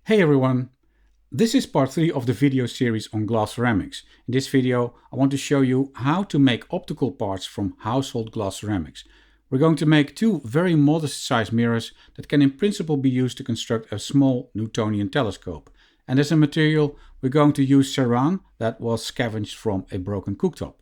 Hey everyone! This is part 3 of the video series on glass ceramics. In this video I want to show you how to make optical parts from household glass ceramics. We're going to make two very modest sized mirrors that can in principle be used to construct a small Newtonian telescope. And as a material we're going to use Ceran that was scavenged from a broken cooktop.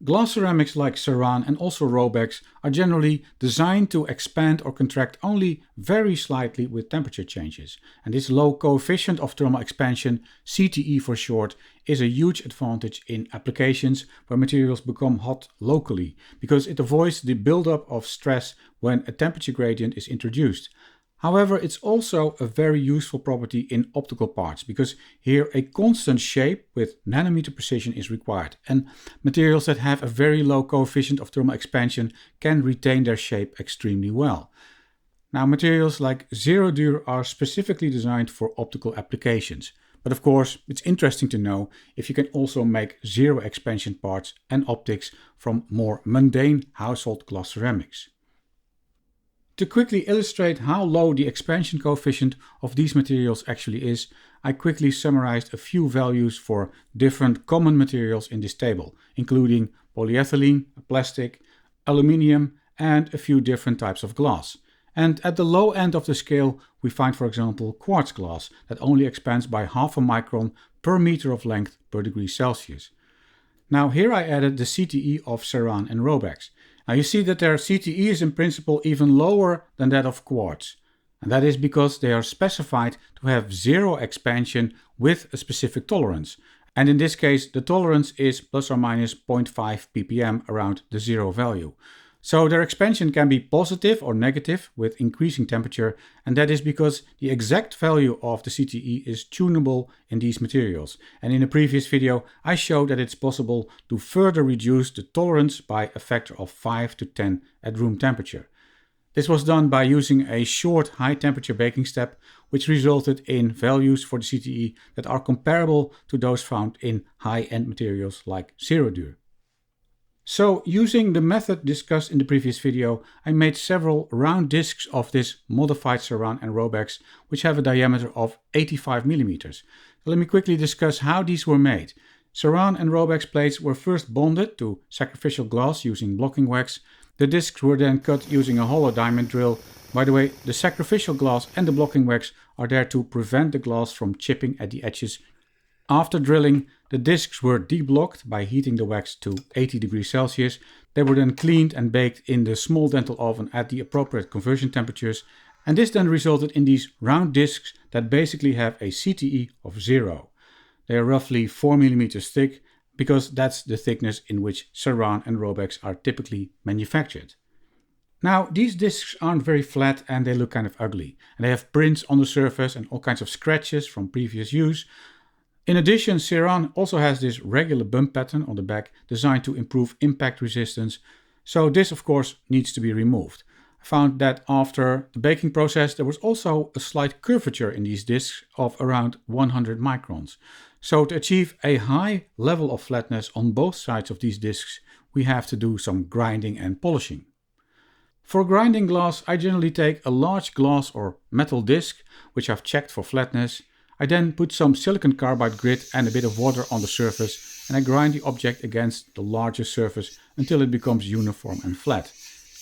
Glass ceramics like Ceran and also Robax are generally designed to expand or contract only very slightly with temperature changes. And this low coefficient of thermal expansion, CTE for short, is a huge advantage in applications where materials become hot locally, because it avoids the buildup of stress when a temperature gradient is introduced. However, it's also a very useful property in optical parts, because here a constant shape with nanometer precision is required, and materials that have a very low coefficient of thermal expansion can retain their shape extremely well. Now, materials like Sizzr are specifically designed for optical applications, but of course it's interesting to know if you can also make zero expansion parts and optics from more mundane household glass ceramics. To quickly illustrate how low the expansion coefficient of these materials actually is, I quickly summarized a few values for different common materials in this table, including polyethylene, plastic, aluminium, and a few different types of glass. And at the low end of the scale we find, for example, quartz glass that only expands by half a micron per meter of length per degree Celsius. Now here I added the CTE of Ceran and Robax. Now you see that their CTE is in principle even lower than that of quartz. And that is because they are specified to have zero expansion with a specific tolerance. And in this case the tolerance is plus or minus 0.5 ppm around the zero value. So their expansion can be positive or negative with increasing temperature, and that is because the exact value of the CTE is tunable in these materials. And in a previous video I showed that it's possible to further reduce the tolerance by a factor of 5 to 10 at room temperature. This was done by using a short high temperature baking step, which resulted in values for the CTE that are comparable to those found in high-end materials like Sizzr. So, using the method discussed in the previous video, I made several round discs of this modified Ceran and Robax, which have a diameter of 85 mm. Let me quickly discuss how these were made. Ceran and Robax plates were first bonded to sacrificial glass using blocking wax. The discs were then cut using a hollow diamond drill. By the way, the sacrificial glass and the blocking wax are there to prevent the glass from chipping at the edges. After drilling, the discs were deblocked by heating the wax to 80 degrees Celsius. They were then cleaned and baked in the small dental oven at the appropriate conversion temperatures, and this then resulted in these round discs that basically have a CTE of 0. They are roughly 4 mm thick, because that's the thickness in which Ceran and Robax are typically manufactured. Now, these discs aren't very flat and they look kind of ugly, and they have prints on the surface and all kinds of scratches from previous use. In addition, Ceran also has this regular bump pattern on the back designed to improve impact resistance, so this of course needs to be removed. I found that after the baking process there was also a slight curvature in these discs of around 100 microns. So to achieve a high level of flatness on both sides of these discs we have to do some grinding and polishing. For grinding glass I generally take a large glass or metal disc which I've checked for flatness. I then put some silicon carbide grit and a bit of water on the surface, and I grind the object against the larger surface until it becomes uniform and flat.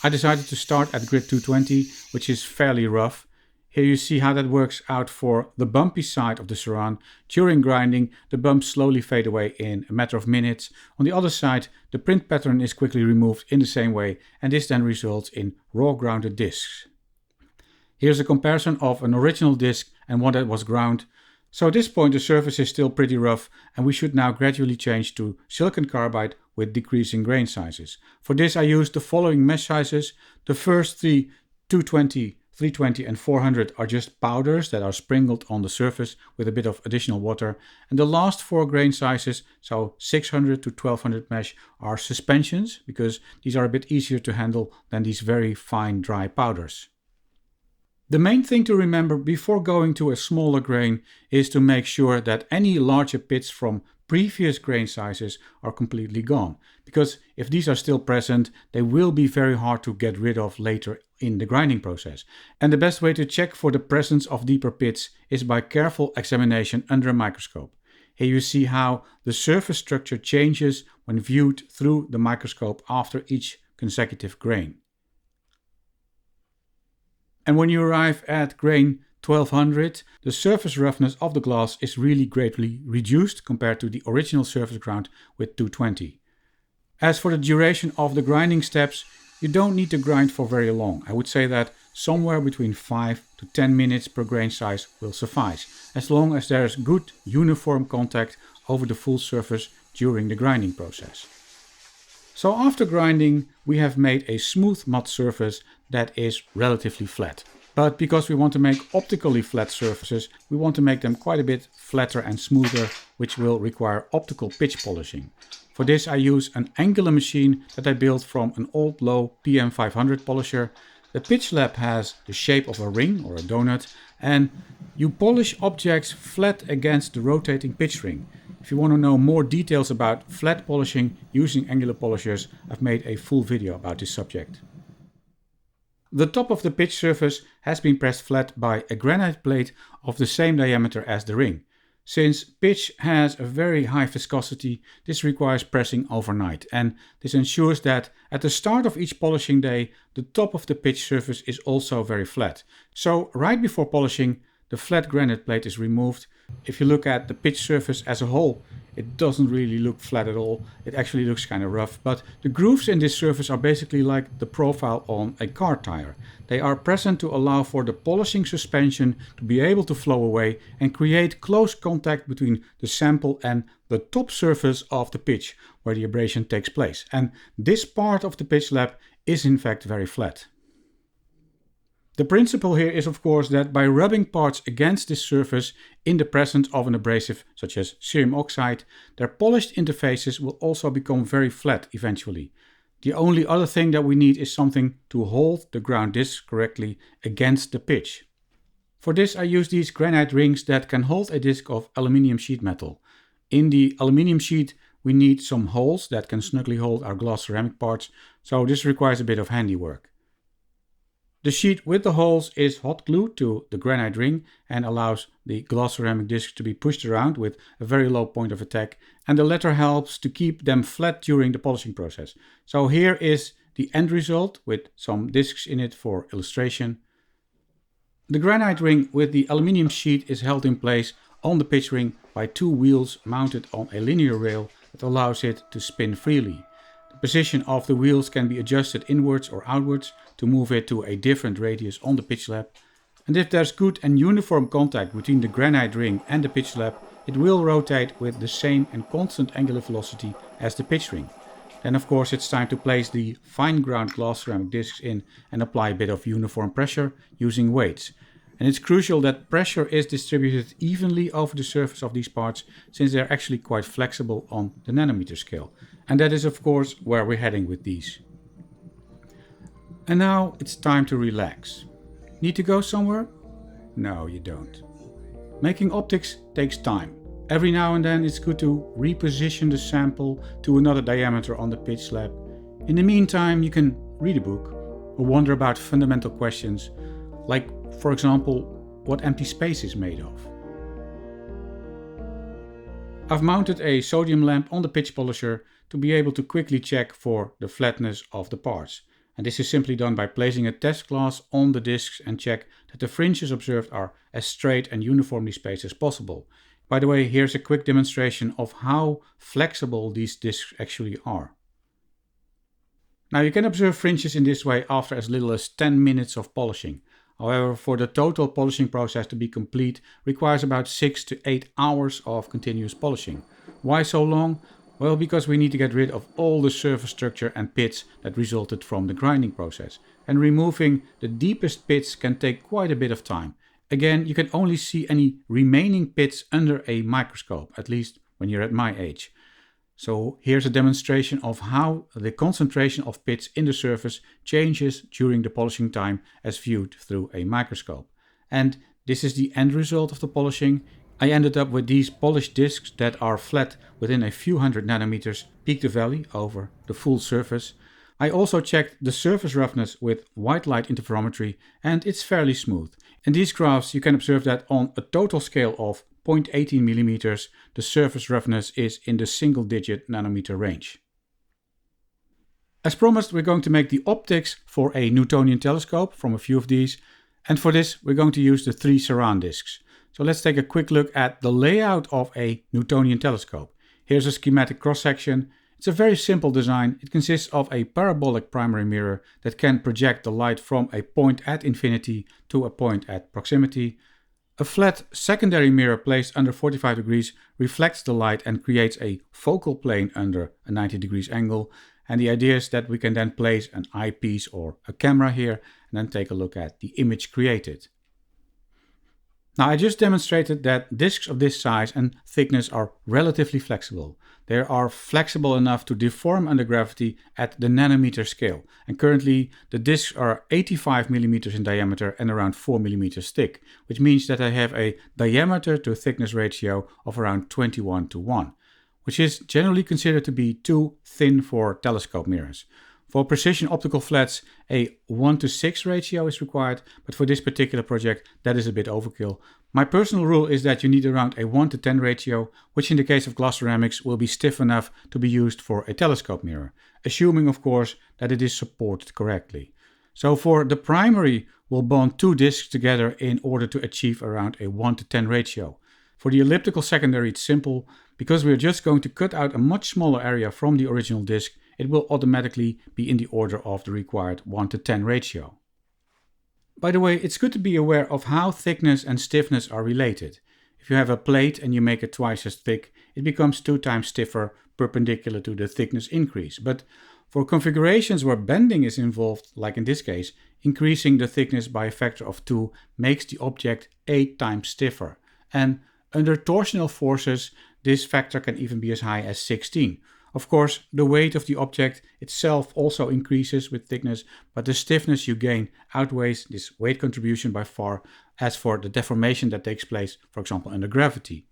I decided to start at grit 220, which is fairly rough. Here you see how that works out for the bumpy side of the Ceran. During grinding, the bumps slowly fade away in a matter of minutes. On the other side, the print pattern is quickly removed in the same way, and this then results in raw grounded discs. Here's a comparison of an original disc and one that was ground. So at this point the surface is still pretty rough, and we should now gradually change to silicon carbide with decreasing grain sizes. For this I used the following mesh sizes. The first three, 220, 320 and 400, are just powders that are sprinkled on the surface with a bit of additional water. And the last 4 grain sizes, so 600 to 1200 mesh, are suspensions, because these are a bit easier to handle than these very fine dry powders. The main thing to remember before going to a smaller grain is to make sure that any larger pits from previous grain sizes are completely gone, because if these are still present they will be very hard to get rid of later in the grinding process. And the best way to check for the presence of deeper pits is by careful examination under a microscope. Here you see how the surface structure changes when viewed through the microscope after each consecutive grain. And when you arrive at grain 1200, the surface roughness of the glass is really greatly reduced compared to the original surface ground with 220. As for the duration of the grinding steps, you don't need to grind for very long. I would say that somewhere between 5 to 10 minutes per grain size will suffice, as long as there is good uniform contact over the full surface during the grinding process. So after grinding, we have made a smooth matte surface that is relatively flat. But because we want to make optically flat surfaces, we want to make them quite a bit flatter and smoother, which will require optical pitch polishing. For this I use an angular machine that I built from an old low PM500 polisher. The pitch lap has the shape of a ring or a donut, and you polish objects flat against the rotating pitch ring. If you want to know more details about flat polishing using angular polishers, I've made a full video about this subject. The top of the pitch surface has been pressed flat by a granite plate of the same diameter as the ring. Since pitch has a very high viscosity, this requires pressing overnight, and this ensures that at the start of each polishing day, the top of the pitch surface is also very flat. So right before polishing, the flat granite plate is removed. If you look at the pitch surface as a whole, it doesn't really look flat at all. It actually looks kind of rough, but the grooves in this surface are basically like the profile on a car tire. They are present to allow for the polishing suspension to be able to flow away and create close contact between the sample and the top surface of the pitch where the abrasion takes place. And this part of the pitch lap is in fact very flat. The principle here is of course that by rubbing parts against this surface in the presence of an abrasive such as cerium oxide, their polished interfaces will also become very flat eventually. The only other thing that we need is something to hold the ground disc correctly against the pitch. For this I use these granite rings that can hold a disc of aluminium sheet metal. In the aluminium sheet we need some holes that can snugly hold our glass ceramic parts, so this requires a bit of handiwork. The sheet with the holes is hot glued to the granite ring and allows the glass ceramic discs to be pushed around with a very low point of attack, and the latter helps to keep them flat during the polishing process. So here is the end result with some discs in it for illustration. The granite ring with the aluminium sheet is held in place on the pitch ring by two wheels mounted on a linear rail that allows it to spin freely. The position of the wheels can be adjusted inwards or outwards to move it to a different radius on the pitch lap. And if there's good and uniform contact between the granite ring and the pitch lap, it will rotate with the same and constant angular velocity as the pitch ring. Then of course it's time to place the fine ground glass ceramic discs in and apply a bit of uniform pressure using weights. And it's crucial that pressure is distributed evenly over the surface of these parts, since they're actually quite flexible on the nanometer scale. And that is of course where we're heading with these. And now it's time to relax. Need to go somewhere? No, you don't. Making optics takes time. Every now and then it's good to reposition the sample to another diameter on the pitch slab. In the meantime, you can read a book or wonder about fundamental questions, like, for example, what empty space is made of. I've mounted a sodium lamp on the pitch polisher to be able to quickly check for the flatness of the parts. And this is simply done by placing a test glass on the discs and check that the fringes observed are as straight and uniformly spaced as possible. By the way, here's a quick demonstration of how flexible these discs actually are. Now you can observe fringes in this way after as little as 10 minutes of polishing. However, for the total polishing process to be complete requires about 6 to 8 hours of continuous polishing. Why so long? Well, because we need to get rid of all the surface structure and pits that resulted from the grinding process. And removing the deepest pits can take quite a bit of time. Again, you can only see any remaining pits under a microscope, at least when you're at my age. So here's a demonstration of how the concentration of pits in the surface changes during the polishing time as viewed through a microscope. And this is the end result of the polishing. I ended up with these polished discs that are flat within a few hundred nanometers peak to valley over the full surface. I also checked the surface roughness with white light interferometry and it's fairly smooth. In these graphs you can observe that on a total scale of 0.18 mm, the surface roughness is in the single-digit nanometer range. As promised, we're going to make the optics for a Newtonian telescope from a few of these, and for this we're going to use the 3 Ceran discs. So let's take a quick look at the layout of a Newtonian telescope. Here's a schematic cross-section. It's a very simple design. It consists of a parabolic primary mirror that can project the light from a point at infinity to a point at proximity. A flat secondary mirror placed under 45 degrees reflects the light and creates a focal plane under a 90 degrees angle. And the idea is that we can then place an eyepiece or a camera here and then take a look at the image created. Now I just demonstrated that discs of this size and thickness are relatively flexible. They are flexible enough to deform under gravity at the nanometer scale. And currently the discs are 85 mm in diameter and around 4 mm thick, which means that they have a diameter to thickness ratio of around 21:1, which is generally considered to be too thin for telescope mirrors. For precision optical flats, a 1:6 ratio is required, but for this particular project that is a bit overkill. My personal rule is that you need around a 1:10 ratio, which in the case of glass ceramics will be stiff enough to be used for a telescope mirror, assuming of course that it is supported correctly. So for the primary, we'll bond 2 discs together in order to achieve around a 1:10 ratio. For the elliptical secondary it's simple, because we're just going to cut out a much smaller area from the original disc, it will automatically be in the order of the required 1:10 ratio. By the way, it's good to be aware of how thickness and stiffness are related. If you have a plate and you make it twice as thick, it becomes 2 times stiffer perpendicular to the thickness increase. But for configurations where bending is involved, like in this case, increasing the thickness by a factor of 2 makes the object 8 times stiffer. And under torsional forces, this factor can even be as high as 16. Of course, the weight of the object itself also increases with thickness, but the stiffness you gain outweighs this weight contribution by far, as for the deformation that takes place, for example, under gravity.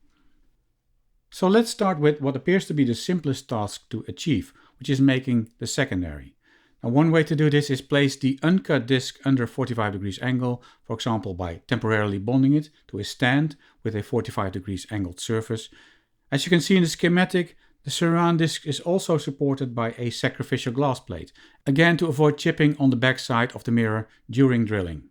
So let's start with what appears to be the simplest task to achieve, which is making the secondary. Now, one way to do this is place the uncut disc under 45 degrees angle, for example by temporarily bonding it to a stand with a 45 degrees angled surface. As you can see in the schematic, the Ceran disc is also supported by a sacrificial glass plate, again to avoid chipping on the back side of the mirror during drilling.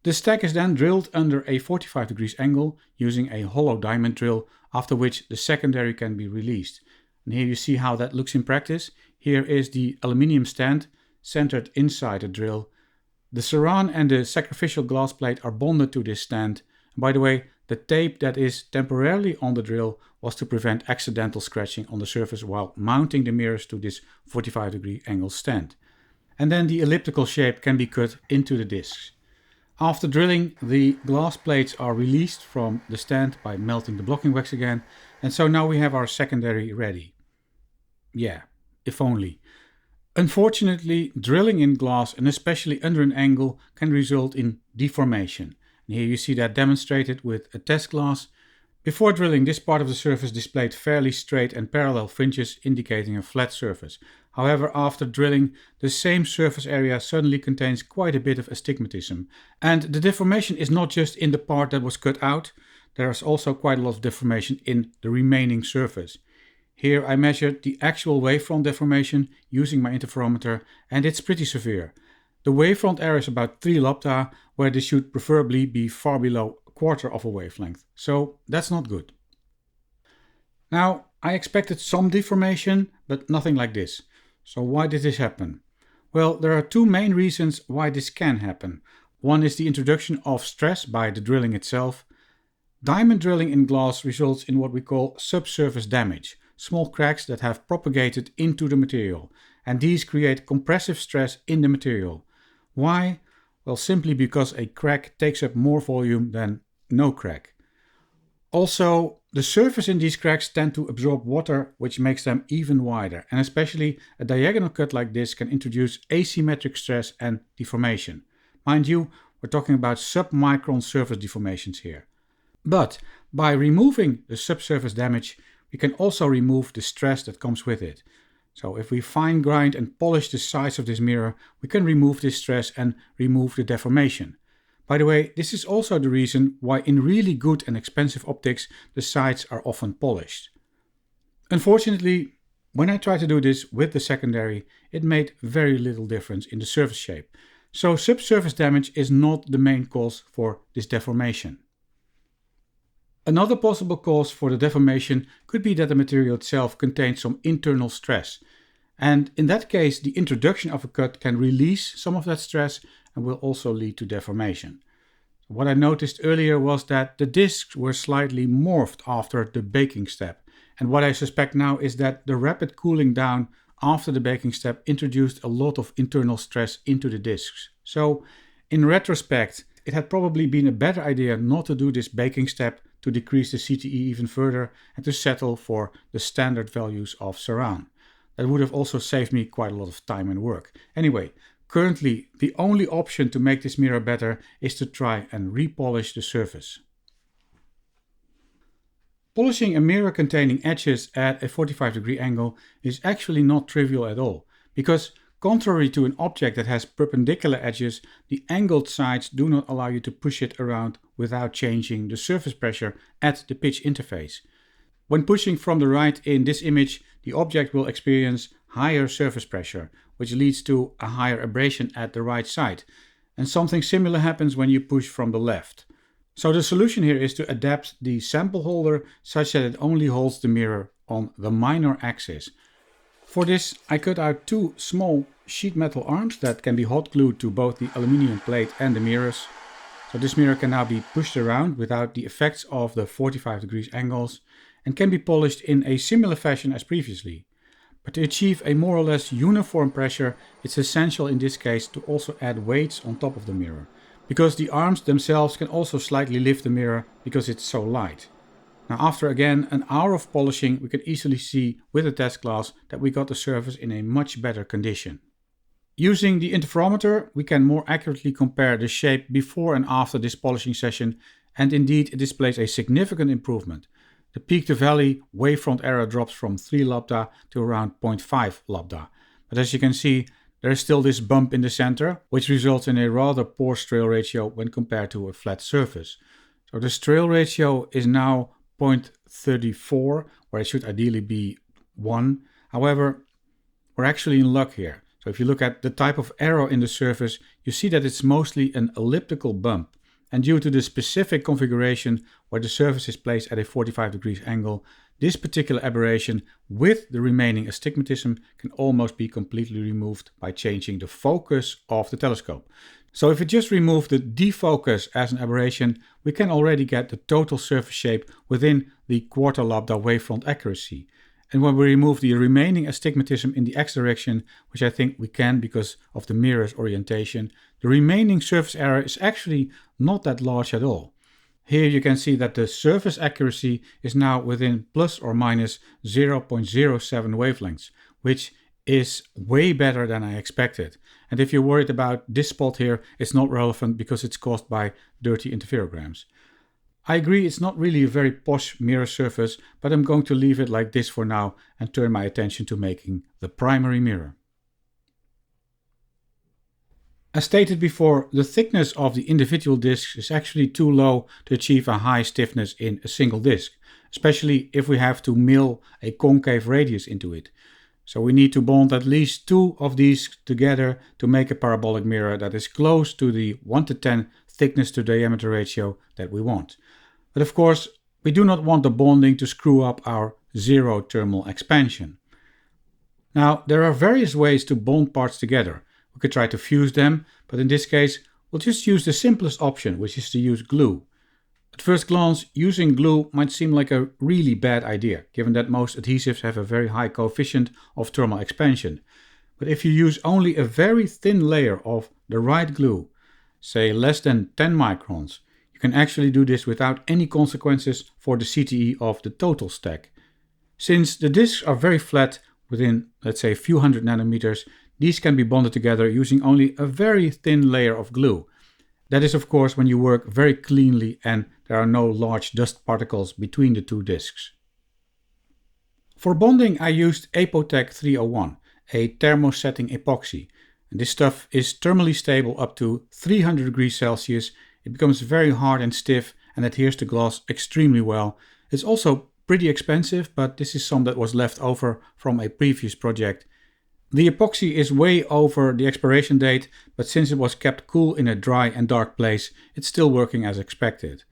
The stack is then drilled under a 45 degrees angle using a hollow diamond drill, after which the secondary can be released. And here you see how that looks in practice. Here is the aluminium stand centered inside the drill. The Ceran and the sacrificial glass plate are bonded to this stand. And by the way, the tape that is temporarily on the drill was to prevent accidental scratching on the surface while mounting the mirrors to this 45 degree angle stand. And then the elliptical shape can be cut into the discs. After drilling, the glass plates are released from the stand by melting the blocking wax again, and so now we have our secondary ready. Yeah, if only. Unfortunately, drilling in glass, and especially under an angle, can result in deformation. And here you see that demonstrated with a test glass. Before drilling, this part of the surface displayed fairly straight and parallel fringes indicating a flat surface. However, after drilling, the same surface area suddenly contains quite a bit of astigmatism. And the deformation is not just in the part that was cut out, there is also quite a lot of deformation in the remaining surface. Here I measured the actual wavefront deformation using my interferometer, and it's pretty severe. The wavefront area is about 3 lambda, where this should preferably be far below a quarter of a wavelength. So that's not good. Now, I expected some deformation, but nothing like this. So why did this happen? Well, there are 2 main reasons why this can happen. One is the introduction of stress by the drilling itself. Diamond drilling in glass results in what we call subsurface damage, small cracks that have propagated into the material, and these create compressive stress in the material. Why? Well, simply because a crack takes up more volume than no crack. Also, the surface in these cracks tend to absorb water, which makes them even wider, and especially a diagonal cut like this can introduce asymmetric stress and deformation. Mind you, we're talking about submicron surface deformations here. But by removing the subsurface damage, we can also remove the stress that comes with it. So if we fine grind and polish the sides of this mirror, we can remove this stress and remove the deformation. By the way, this is also the reason why in really good and expensive optics, the sides are often polished. Unfortunately, when I tried to do this with the secondary, it made very little difference in the surface shape. So subsurface damage is not the main cause for this deformation. Another possible cause for the deformation could be that the material itself contains some internal stress. And in that case, the introduction of a cut can release some of that stress and will also lead to deformation. What I noticed earlier was that the discs were slightly morphed after the baking step. And what I suspect now is that the rapid cooling down after the baking step introduced a lot of internal stress into the discs. So in retrospect, it had probably been a better idea not to do this baking step to decrease the CTE even further and to settle for the standard values of Ceran. That would have also saved me quite a lot of time and work. Anyway, currently the only option to make this mirror better is to try and repolish the surface. Polishing a mirror containing edges at a 45-degree angle is actually not trivial at all, because contrary to an object that has perpendicular edges, the angled sides do not allow you to push it around without changing the surface pressure at the pitch interface. When pushing from the right in this image, the object will experience higher surface pressure, which leads to a higher abrasion at the right side. And something similar happens when you push from the left. So the solution here is to adapt the sample holder such that it only holds the mirror on the minor axis. For this, I cut out two small sheet metal arms that can be hot glued to both the aluminium plate and the mirrors. So this mirror can now be pushed around without the effects of the 45 degrees angles and can be polished in a similar fashion as previously. But to achieve a more or less uniform pressure, it's essential in this case to also add weights on top of the mirror, because the arms themselves can also slightly lift the mirror because it's so light. Now after again an hour of polishing, we can easily see with a test glass that we got the surface in a much better condition. Using the interferometer, we can more accurately compare the shape before and after this polishing session, and indeed it displays a significant improvement. The peak to valley wavefront error drops from 3 lambda to around 0.5 lambda. But as you can see, there is still this bump in the center, which results in a rather poor strail ratio when compared to a flat surface. So the strail ratio is now 0.34, where it should ideally be 1. However, we're actually in luck here. So if you look at the type of error in the surface, you see that it's mostly an elliptical bump. And due to the specific configuration where the surface is placed at a 45 degrees angle, this particular aberration with the remaining astigmatism can almost be completely removed by changing the focus of the telescope. So if we just remove the defocus as an aberration, we can already get the total surface shape within the quarter lambda wavefront accuracy. And when we remove the remaining astigmatism in the x direction, which I think we can because of the mirror's orientation, the remaining surface error is actually not that large at all. Here you can see that the surface accuracy is now within plus or minus 0.07 wavelengths, which is way better than I expected. And if you're worried about this spot here, it's not relevant because it's caused by dirty interferograms. I agree it's not really a very posh mirror surface, but I'm going to leave it like this for now and turn my attention to making the primary mirror. As stated before, the thickness of the individual discs is actually too low to achieve a high stiffness in a single disc, especially if we have to mill a concave radius into it. So we need to bond at least 2 of these together to make a parabolic mirror that is close to the 1:10 thickness to diameter ratio that we want. But of course, we do not want the bonding to screw up our zero thermal expansion. Now, there are various ways to bond parts together. We could try to fuse them, but in this case, we'll just use the simplest option, which is to use glue. At first glance, using glue might seem like a really bad idea, given that most adhesives have a very high coefficient of thermal expansion. But if you use only a very thin layer of the right glue, say less than 10 microns, you can actually do this without any consequences for the CTE of the total stack. Since the discs are very flat, within let's say a few hundred nanometers, these can be bonded together using only a very thin layer of glue. That is of course when you work very cleanly and there are no large dust particles between the two discs. For bonding I used Apotec 301, a thermosetting epoxy. And this stuff is thermally stable up to 300 degrees Celsius. It becomes very hard and stiff and adheres to glass extremely well. It's also pretty expensive, but this is some that was left over from a previous project. The epoxy is way over the expiration date, but since it was kept cool in a dry and dark place, it's still working as expected.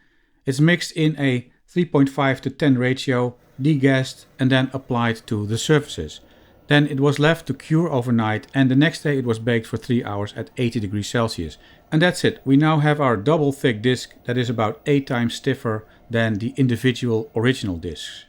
It's mixed in a 3.5 to 10 ratio, degassed and then applied to the surfaces. Then it was left to cure overnight and the next day it was baked for 3 hours at 80 degrees Celsius. And that's it. We now have our double thick disc that is about 8 times stiffer than the individual original discs.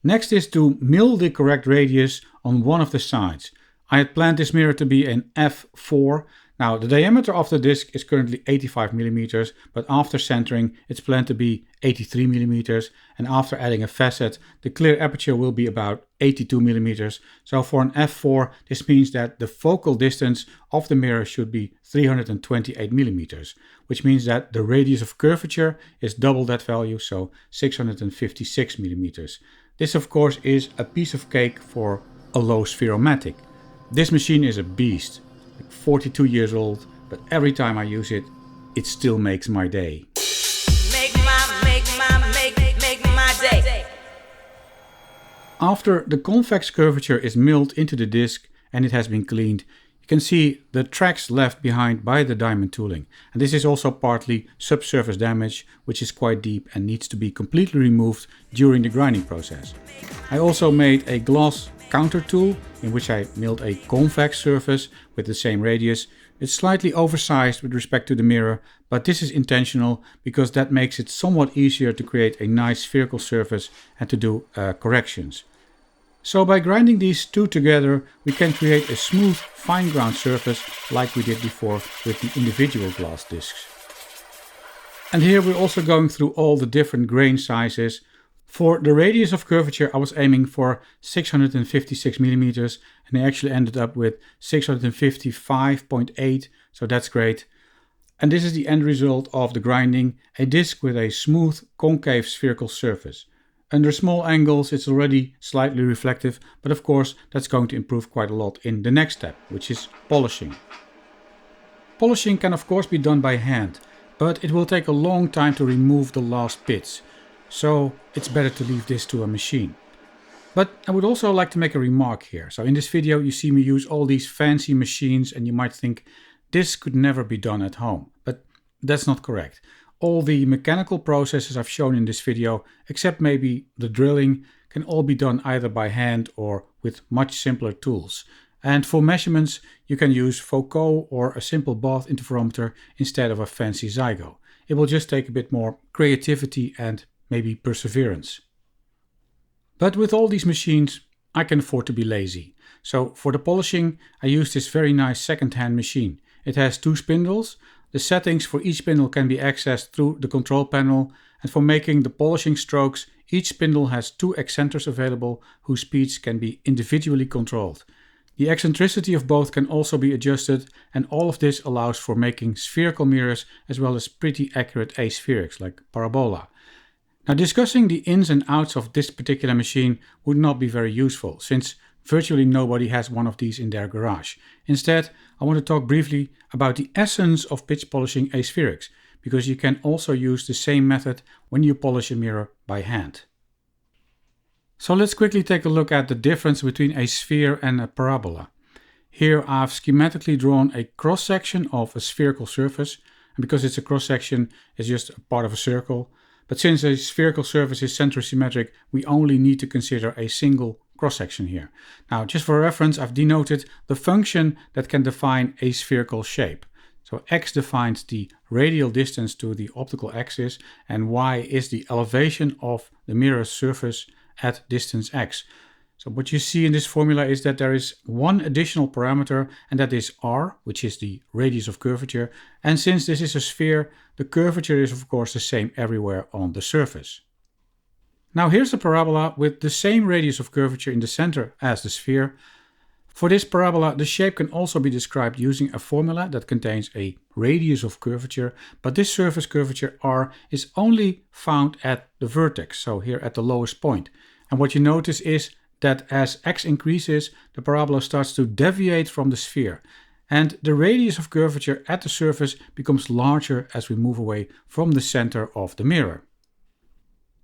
Next is to mill the correct radius on one of the sides. I had planned this mirror to be an f4. Now the diameter of the disc is currently 85 mm, but after centering it's planned to be 83 mm, and after adding a facet the clear aperture will be about 82 mm. So for an f4 this means that the focal distance of the mirror should be 328 mm, which means that the radius of curvature is double that value, so 656 mm. This of course is a piece of cake for a low spheromatic. This machine is a beast. 42 years old, but every time I use it, it still makes my day. Make my day. After the convex curvature is milled into the disc and it has been cleaned, you can see the tracks left behind by the diamond tooling. And this is also partly subsurface damage, which is quite deep and needs to be completely removed during the grinding process. I also made a glass counter tool in which I milled a convex surface with the same radius. It's slightly oversized with respect to the mirror, but this is intentional because that makes it somewhat easier to create a nice spherical surface and to do corrections. So by grinding these two together we can create a smooth fine ground surface like we did before with the individual glass discs. And here we're also going through all the different grain sizes. For the radius of curvature I was aiming for 656 mm and I actually ended up with 655.8, so that's great. And this is the end result of the grinding, a disc with a smooth concave spherical surface. Under small angles it's already slightly reflective, but of course that's going to improve quite a lot in the next step, which is polishing. Polishing can of course be done by hand, but it will take a long time to remove the last bits. So it's better to leave this to a machine. But I would also like to make a remark here. So in this video you see me use all these fancy machines and you might think this could never be done at home. But that's not correct. All the mechanical processes I've shown in this video, except maybe the drilling, can all be done either by hand or with much simpler tools. And for measurements you can use Foucault or a simple bath interferometer instead of a fancy Zygo. It will just take a bit more creativity and maybe perseverance. But with all these machines I can afford to be lazy. So for the polishing I use this very nice second-hand machine. It has 2 spindles. The settings for each spindle can be accessed through the control panel, and for making the polishing strokes each spindle has 2 eccentrics available whose speeds can be individually controlled. The eccentricity of both can also be adjusted, and all of this allows for making spherical mirrors as well as pretty accurate aspherics like parabola. Now discussing the ins and outs of this particular machine would not be very useful since virtually nobody has one of these in their garage. Instead, I want to talk briefly about the essence of pitch polishing aspherics, because you can also use the same method when you polish a mirror by hand. So let's quickly take a look at the difference between a sphere and a parabola. Here I've schematically drawn a cross-section of a spherical surface, and because it's a cross-section, it's just a part of a circle. But since a spherical surface is centrosymmetric, we only need to consider a single cross-section here. Now, just for reference, I've denoted the function that can define a spherical shape. So x defines the radial distance to the optical axis, and y is the elevation of the mirror surface at distance x. So what you see in this formula is that there is one additional parameter, and that is r, which is the radius of curvature. And since this is a sphere, the curvature is of course the same everywhere on the surface. Now here's a parabola with the same radius of curvature in the center as the sphere. For this parabola, the shape can also be described using a formula that contains a radius of curvature, but this surface curvature r is only found at the vertex, so here at the lowest point. And what you notice is that as x increases, the parabola starts to deviate from the sphere. And the radius of curvature at the surface becomes larger as we move away from the center of the mirror.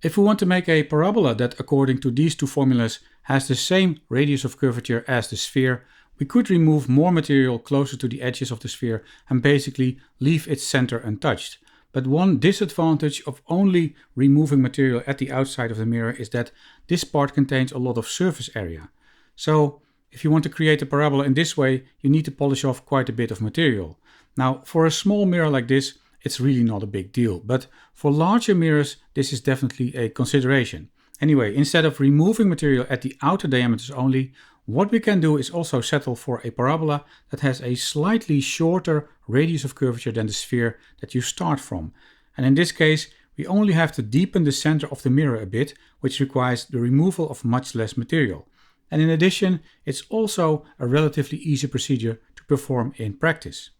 If we want to make a parabola that, according to these two formulas, has the same radius of curvature as the sphere, we could remove more material closer to the edges of the sphere and basically leave its center untouched. But one disadvantage of only removing material at the outside of the mirror is that this part contains a lot of surface area. So if you want to create a parabola in this way, you need to polish off quite a bit of material. Now, for a small mirror like this, it's really not a big deal, but for larger mirrors, this is definitely a consideration. Anyway, instead of removing material at the outer diameters only, what we can do is also settle for a parabola that has a slightly shorter radius of curvature than the sphere that you start from. And in this case, we only have to deepen the center of the mirror a bit, which requires the removal of much less material. And in addition, it's also a relatively easy procedure to perform in practice.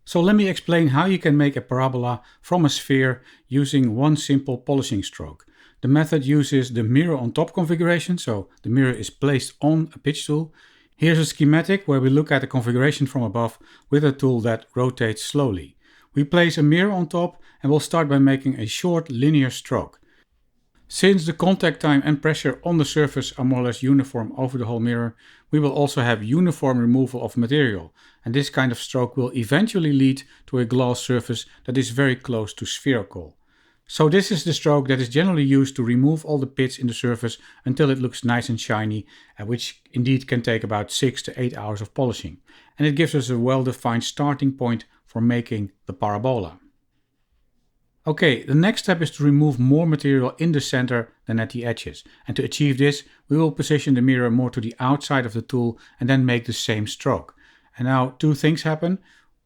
So let me explain how you can make a parabola from a sphere using one simple polishing stroke. The method uses the mirror on top configuration, so the mirror is placed on a pitch tool. Here's a schematic where we look at the configuration from above with a tool that rotates slowly. We place a mirror on top and we'll start by making a short linear stroke. Since the contact time and pressure on the surface are more or less uniform over the whole mirror, we will also have uniform removal of material, and this kind of stroke will eventually lead to a glass surface that is very close to spherical. So this is the stroke that is generally used to remove all the pits in the surface until it looks nice and shiny, which indeed can take about 6 to 8 hours of polishing. And it gives us a well-defined starting point for making the parabola. Okay, the next step is to remove more material in the center than at the edges. And to achieve this, we will position the mirror more to the outside of the tool and then make the same stroke. And now two things happen.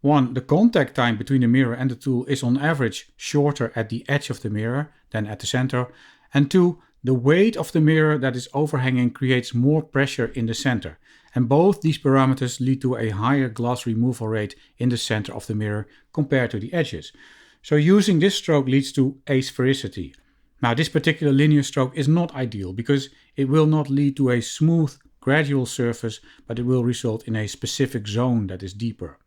One, the contact time between the mirror and the tool is on average shorter at the edge of the mirror than at the center. And two, the weight of the mirror that is overhanging creates more pressure in the center. And both these parameters lead to a higher glass removal rate in the center of the mirror compared to the edges. So using this stroke leads to asphericity. Now this particular linear stroke is not ideal because it will not lead to a smooth, gradual surface, but it will result in a specific zone that is deeper.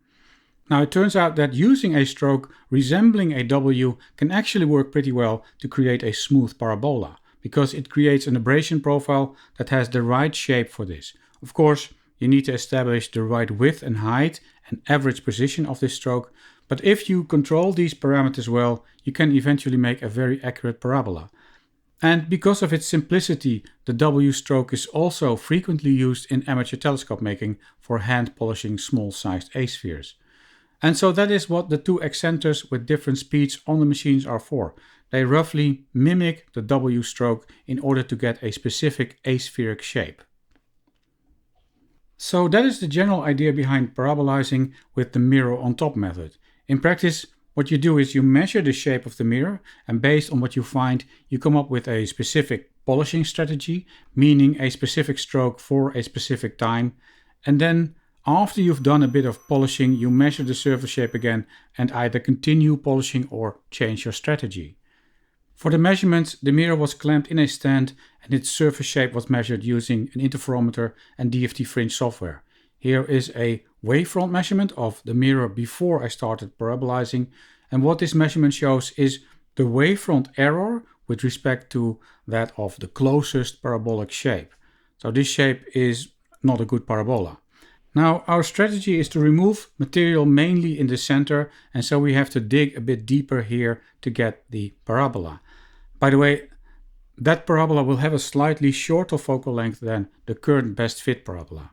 Now it turns out that using a stroke resembling a W can actually work pretty well to create a smooth parabola, because it creates an abrasion profile that has the right shape for this. Of course, you need to establish the right width and height and average position of this stroke, but if you control these parameters well, you can eventually make a very accurate parabola. And because of its simplicity, the W stroke is also frequently used in amateur telescope making for hand polishing small-sized A-spheres. And so that is what the two excenters with different speeds on the machines are for. They roughly mimic the W stroke in order to get a specific aspheric shape. So that is the general idea behind parabolizing with the mirror on top method. In practice, what you do is you measure the shape of the mirror, and based on what you find, you come up with a specific polishing strategy, meaning a specific stroke for a specific time. And then after you've done a bit of polishing, you measure the surface shape again and either continue polishing or change your strategy. For the measurements, the mirror was clamped in a stand and its surface shape was measured using an interferometer and DFT fringe software. Here is a wavefront measurement of the mirror before I started parabolizing, and what this measurement shows is the wavefront error with respect to that of the closest parabolic shape. So this shape is not a good parabola. Now our strategy is to remove material mainly in the center, and so we have to dig a bit deeper here to get the parabola. By the way, that parabola will have a slightly shorter focal length than the current best fit parabola.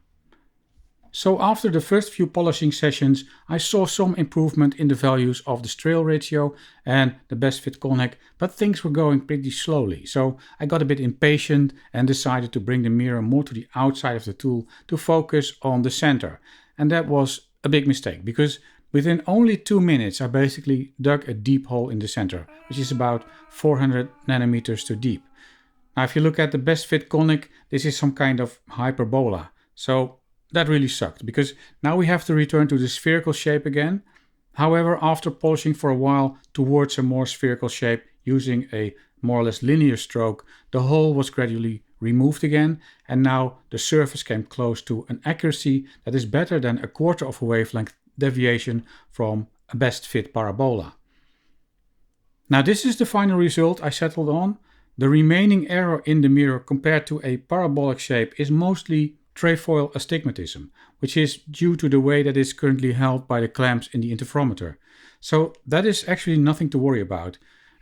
So after the first few polishing sessions, I saw some improvement in the values of the strail ratio and the best fit conic, but things were going pretty slowly. So I got a bit impatient and decided to bring the mirror more to the outside of the tool to focus on the center. And that was a big mistake, because within only 2 minutes I basically dug a deep hole in the center, which is about 400 nanometers too deep. Now if you look at the best fit conic, this is some kind of hyperbola. So that really sucked, because now we have to return to the spherical shape again. However, after polishing for a while towards a more spherical shape using a more or less linear stroke, the hole was gradually removed again, and now the surface came close to an accuracy that is better than a quarter of a wavelength deviation from a best fit parabola. Now this is the final result I settled on. The remaining error in the mirror compared to a parabolic shape is mostly trefoil astigmatism, which is due to the way that it's currently held by the clamps in the interferometer. So that is actually nothing to worry about.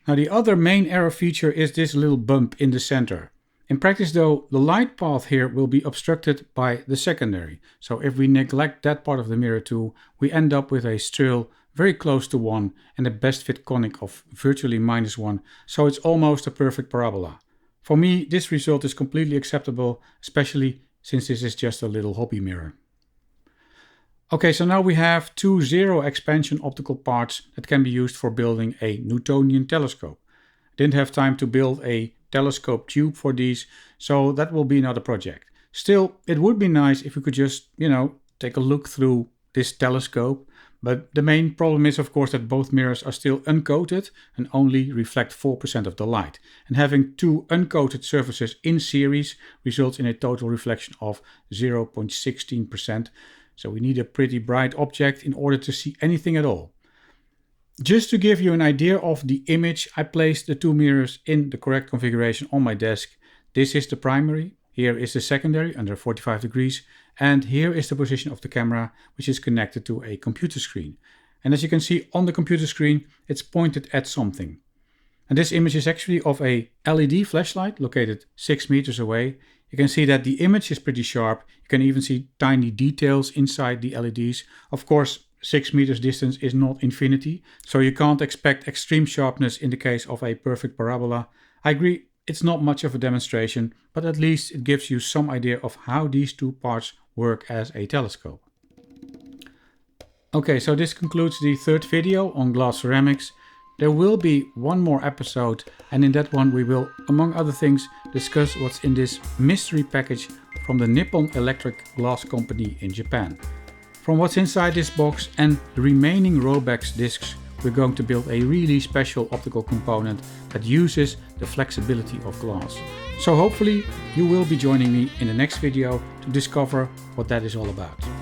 Now the other main error feature is this little bump in the center. In practice though, the light path here will be obstructed by the secondary. So if we neglect that part of the mirror too, we end up with a strill very close to 1 and a best fit conic of virtually -1, so it's almost a perfect parabola. For me, this result is completely acceptable, especially since this is just a little hobby mirror. Okay, so now we have 2 zero expansion optical parts that can be used for building a Newtonian telescope. I didn't have time to build a telescope tube for these, so that will be another project. Still, it would be nice if we could just, take a look through this telescope. But the main problem is, of course, that both mirrors are still uncoated and only reflect 4% of the light. And having 2 uncoated surfaces in series results in a total reflection of 0.16%. So we need a pretty bright object in order to see anything at all. Just to give you an idea of the image, I placed the 2 mirrors in the correct configuration on my desk. This is the primary. Here is the secondary under 45 degrees, and here is the position of the camera, which is connected to a computer screen. And as you can see on the computer screen, it's pointed at something. And this image is actually of a LED flashlight located 6 meters away. You can see that the image is pretty sharp. You can even see tiny details inside the LEDs. Of course, 6 meters distance is not infinity, so you can't expect extreme sharpness in the case of a perfect parabola. I agree, it's not much of a demonstration, but at least it gives you some idea of how these 2 parts work as a telescope. Okay, so this concludes the 3rd video on glass ceramics. There will be one more episode, and in that one we will, among other things, discuss what's in this mystery package from the Nippon Electric Glass Company in Japan. From what's inside this box and the remaining Robax discs, we're going to build a really special optical component that uses the flexibility of glass. So hopefully you will be joining me in the next video to discover what that is all about.